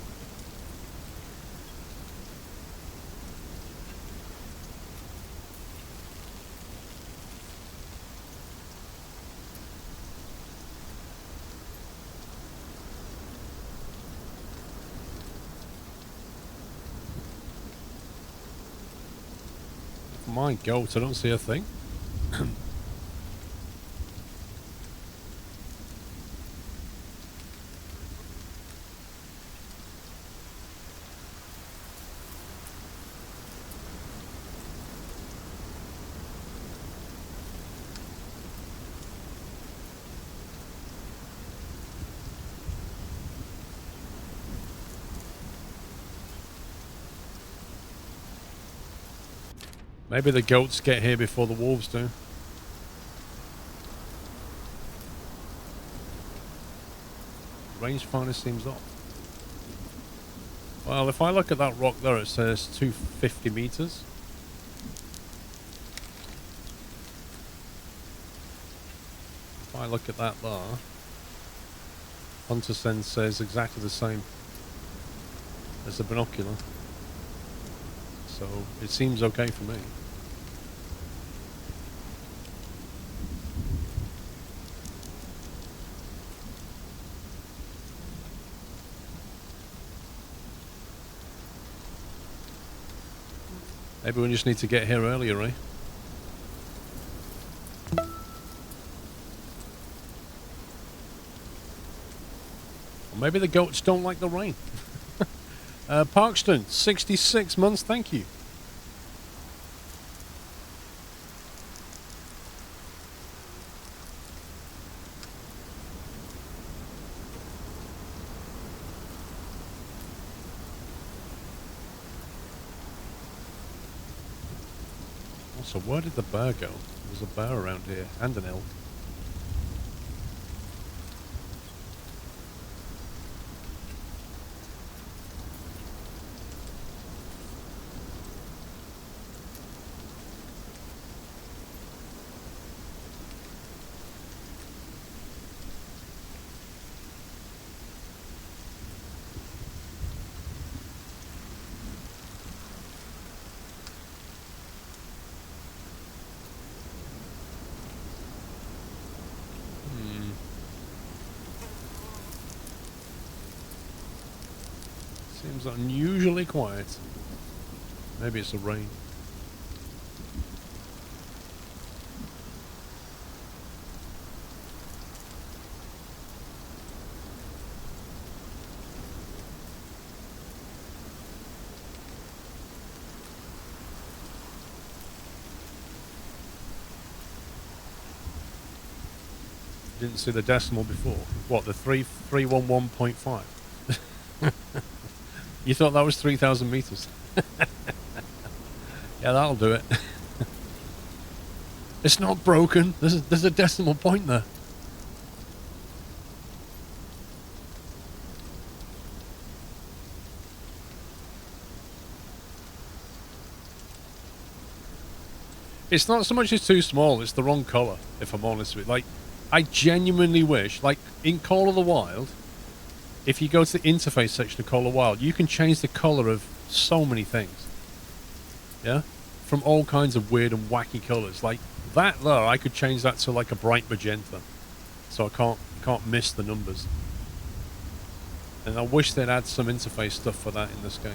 My goat, I don't see a thing. Maybe the goats get here before the wolves do. Rangefinder seems off. Well, if I look at that rock there, it says 250 meters. If I look at that there, Hunter Sense says exactly the same as the binocular. So it seems okay for me. Maybe we just need to get here earlier, eh? Or maybe the goats don't like the rain. Parkston, 66 months, thank you. So where did the bear go? There's a bear around here, and an elk. Seems unusually quiet. Maybe it's the rain. Didn't see the decimal before. What, the 311.5? You thought that was 3,000 meters? Yeah, that'll do it. It's not broken. There's a decimal point there. It's not so much it's too small, it's the wrong colour, if I'm honest with you. Like, I genuinely wish, like, in Call of the Wild, if you go to the interface section of Call of the Wild, you can change the colour of so many things. Yeah? From all kinds of weird and wacky colours. Like, that there, I could change that to, like, a bright magenta. So I can't miss the numbers. And I wish they'd add some interface stuff for that in this game.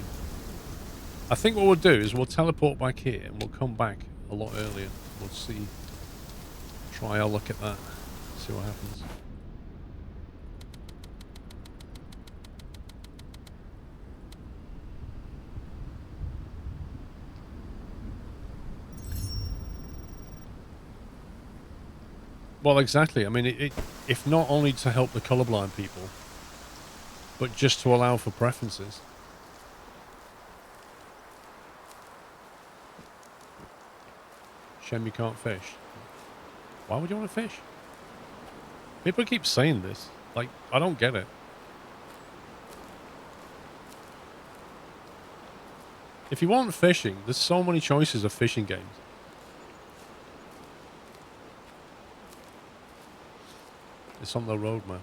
I think what we'll do is we'll teleport back here and we'll come back a lot earlier. We'll see. Try our look at that. See what happens. Well, exactly. I mean, if not only to help the colorblind people, but just to allow for preferences. Shame you can't fish. Why would you want to fish? People keep saying this. Like, I don't get it. If you want fishing, there's so many choices of fishing games. It's on the road, man.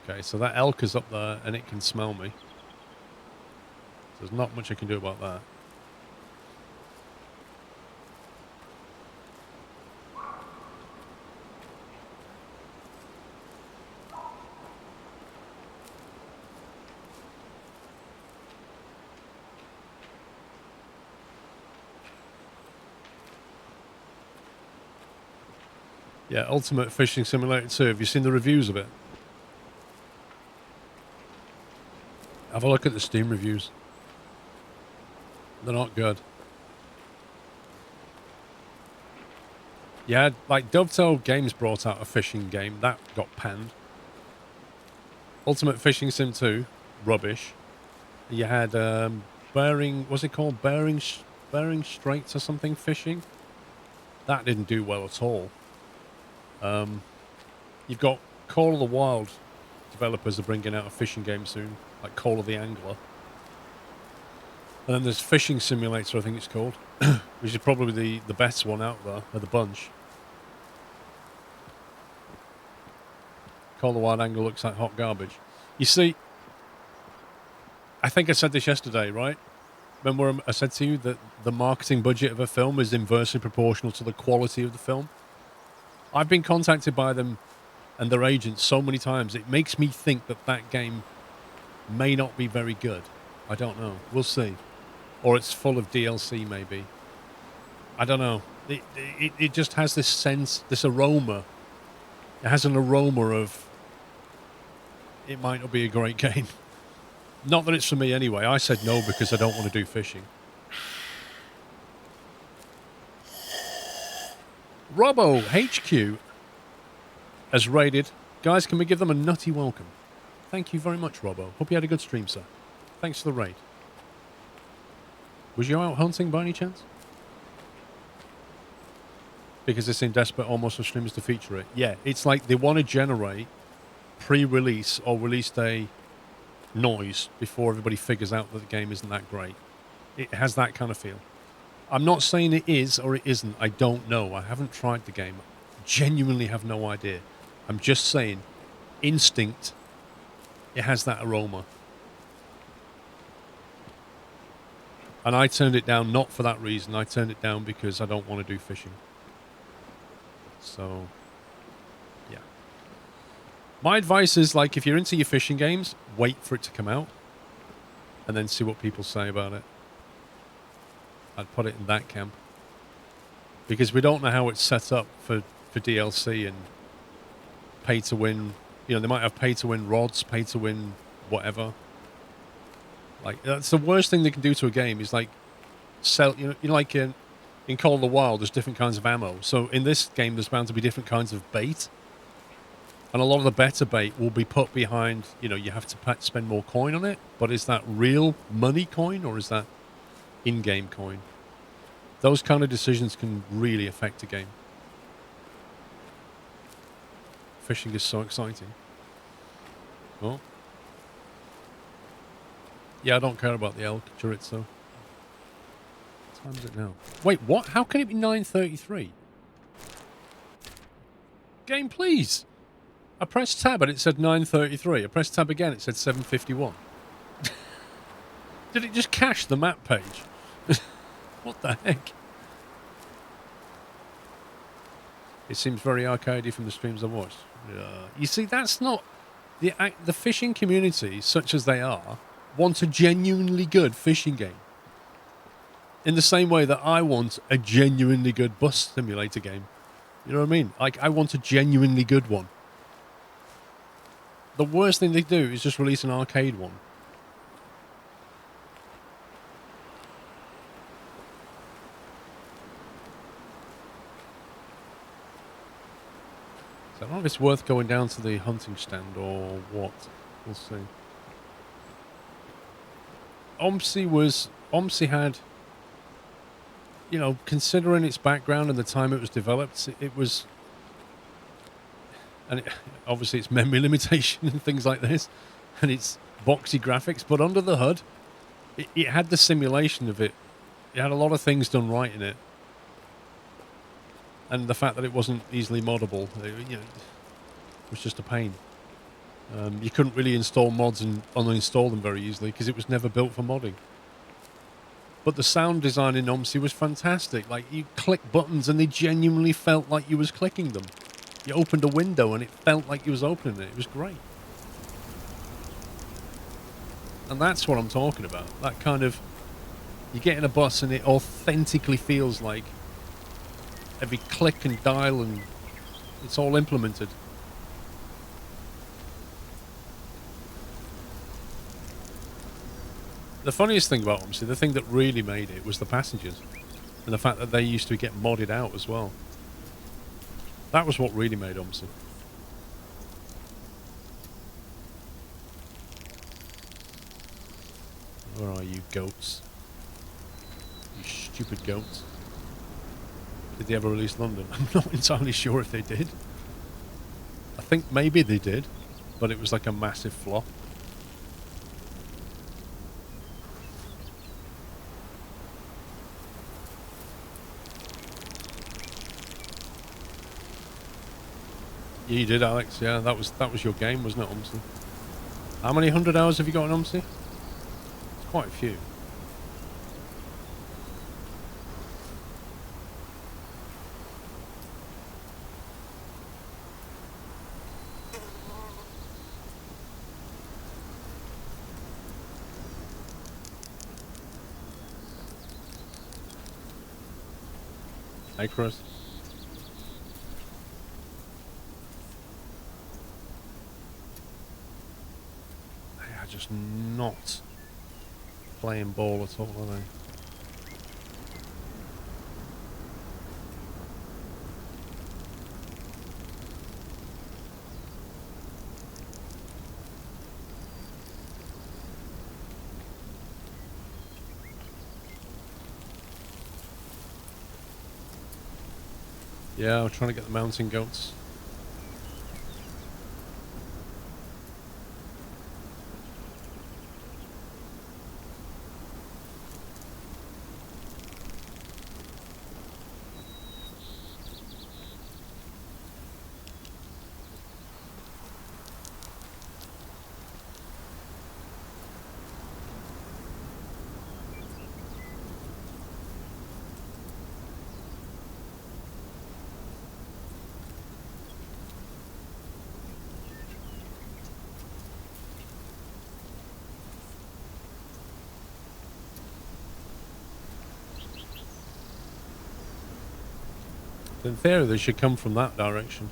Okay, so that elk is up there and it can smell me. So there's not much I can do about that. Yeah, Ultimate Fishing Simulator 2. Have you seen the reviews of it? Have a look at the Steam reviews. They're not good. Yeah, like Dovetail Games brought out a fishing game. That got panned. Ultimate Fishing Sim 2, rubbish. You had Bering, what's it called? Bering Straits or something fishing? That didn't do well at all. You've got Call of the Wild developers are bringing out a fishing game soon, like Call of the Angler. And then there's Fishing Simulator, I think it's called, which is probably the best one out there of the bunch. Call of the Wild Angler looks like hot garbage. You see, I think I said this yesterday, right? Remember I said to you that the marketing budget of a film is inversely proportional to the quality of the film? I've been contacted by them and their agents so many times, it makes me think that that game may not be very good. I don't know. We'll see. Or it's full of DLC, maybe. I don't know. It just has this sense, this aroma. It has an aroma of it might not be a great game. Not that it's for me anyway. I said no because I don't want to do fishing. Robbo HQ has raided. Guys, can we give them a nutty welcome? Thank you very much, Robbo. Hope you had a good stream, sir. Thanks for the raid. Was you out hunting by any chance? Because they seem desperate almost for streamers to feature it. Yeah, it's like they want to generate pre-release or release day noise before everybody figures out that the game isn't that great. It has that kind of feel. I'm not saying it is or it isn't. I don't know. I haven't tried the game. Genuinely have no idea. I'm just saying, instinct, it has that aroma. And I turned it down not for that reason. I turned it down because I don't want to do fishing. So, yeah. My advice is, like, if you're into your fishing games, wait for it to come out and then see what people say about it. I'd put it in that camp. Because we don't know how it's set up for DLC and pay to win. You know, they might have pay to win rods, pay to win whatever. Like, that's the worst thing they can do to a game is, like, sell, you know like in Call of the Wild, there's different kinds of ammo. So in this game, there's bound to be different kinds of bait. And a lot of the better bait will be put behind, you know, you have to spend more coin on it. But is that real money coin or is that in-game coin? Those kind of decisions can really affect a game. Fishing is so exciting. Well, Yeah, I don't care about the elk chorizo. What time is it now? Wait, what? How can it be 9:33? Game, please. I pressed tab and it said 9:33. I pressed tab again, it said 7:51. Did it just cache the map page? What the heck? It seems very arcadey from the streams I've watched. You see, that's not... The fishing community, such as they are, want a genuinely good fishing game. In the same way that I want a genuinely good bus simulator game. You know what I mean? Like, I want a genuinely good one. The worst thing they do is just release an arcade one. So I don't know if it's worth going down to the hunting stand or what. We'll see. OMSI had, you know, considering its background and the time it was developed, it was, and obviously it's memory limitation and things like this, and it's boxy graphics, but under the hood, it had the simulation of it. It had a lot of things done right in it. And the fact that it wasn't easily moddable, you know, was just a pain. You couldn't really install mods and uninstall them very easily because it was never built for modding. But the sound design in OMSI was fantastic. Like, you click buttons and they genuinely felt like you was clicking them. You opened a window and it felt like you was opening it. It was great. And that's what I'm talking about. That kind of... You get in a bus and it authentically feels like every click and dial and it's all implemented. The funniest thing about OMSI, the thing that really made it, was the passengers. And the fact that they used to get modded out as well. That was what really made OMSI. Where are you, goats? You stupid goats. Did they ever release London? I'm not entirely sure if they did. I think maybe they did, but it was like a massive flop. Yeah, you did, Alex. Yeah, that was your game, wasn't it, OMSI? How many 100 hours have you got on OMSI? It's quite a few. Hey, Chris. They are just not playing ball at all, are they? Yeah, I'm trying to get the mountain goats. In theory, they should come from that direction.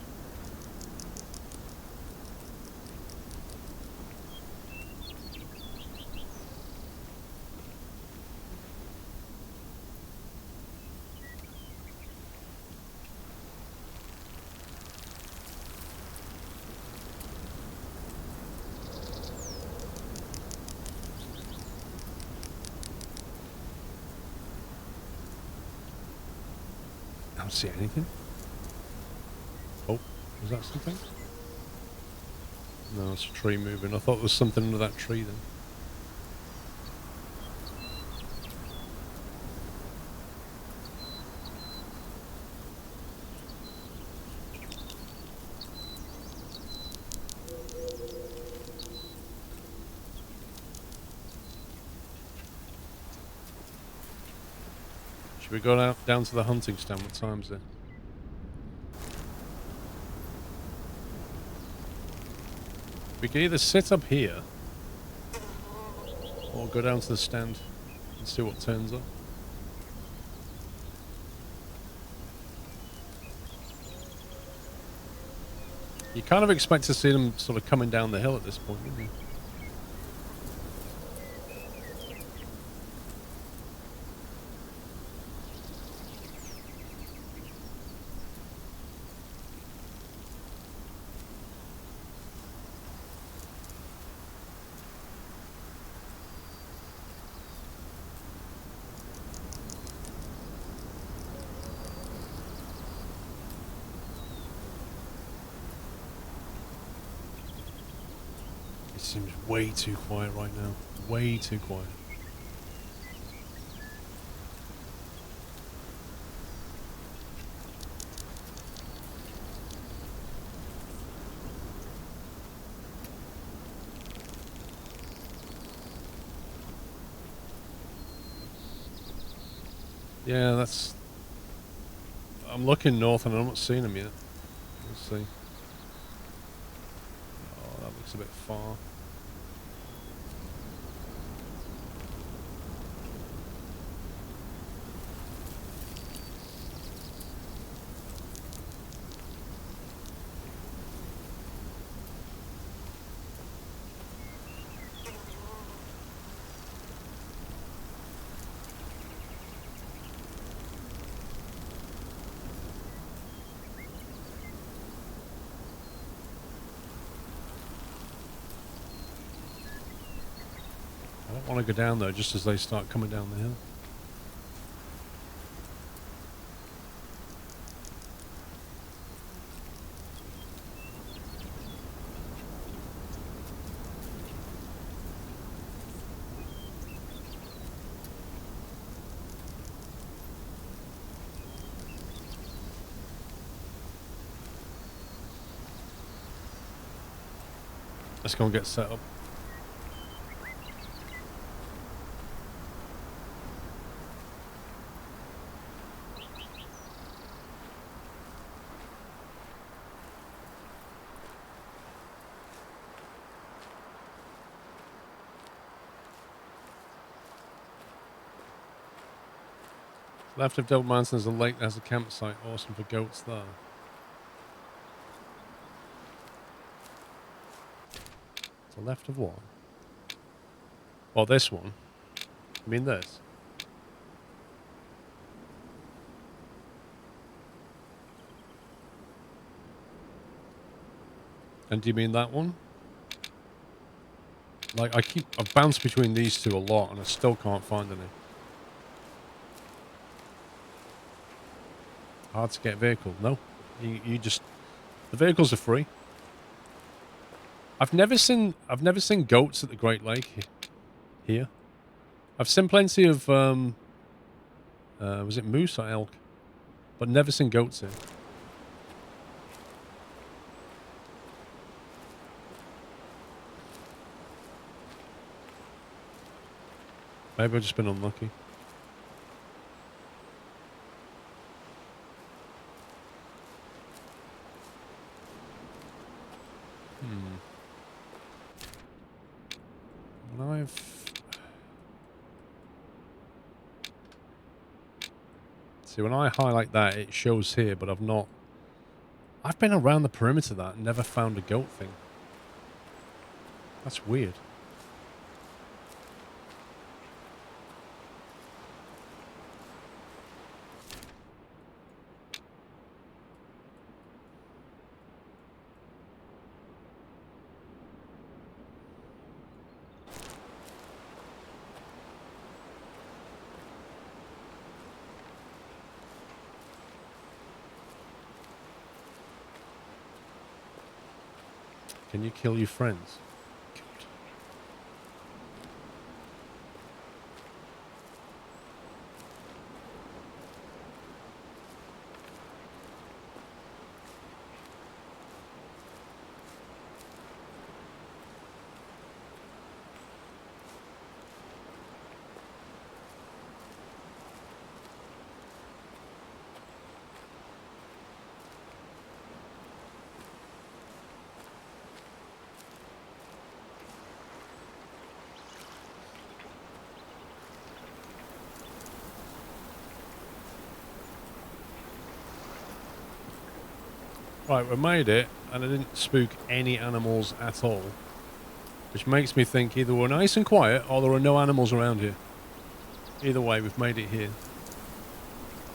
I don't see anything. Oh, was that something? No, it's a tree moving. I thought there was something under that tree then. Should we go down to the hunting stand? What time is it? We can either sit up here or go down to the stand and see what turns up. You kind of expect to see them sort of coming down the hill at this point, don't you? It seems way too quiet right now. Way too quiet. Yeah, that's... I'm looking north and I'm not seeing them yet. Let's see. Oh, that looks a bit far. I don't want to go down though, just as they start coming down the hill. Let's go and get set up. Left of Double Mountain is a lake that has a campsite. Awesome for goats there. To the left of what? Well, this one. You mean this? And do you mean that one? Like, I've bounced between these two a lot and I still can't find any. Hard to get a vehicle. No. You just... The vehicles are free. I've never seen goats at the Great Lake here. I've seen plenty of, was it moose or elk? But never seen goats here. Maybe I've just been unlucky. When See, when I highlight that, it shows here, but I've not... I've been around the perimeter of that and never found a goat thing. That's weird. Can you kill your friends? God. Right, we made it, and I didn't spook any animals at all. Which makes me think either we're nice and quiet, or there are no animals around here. Either way, we've made it here.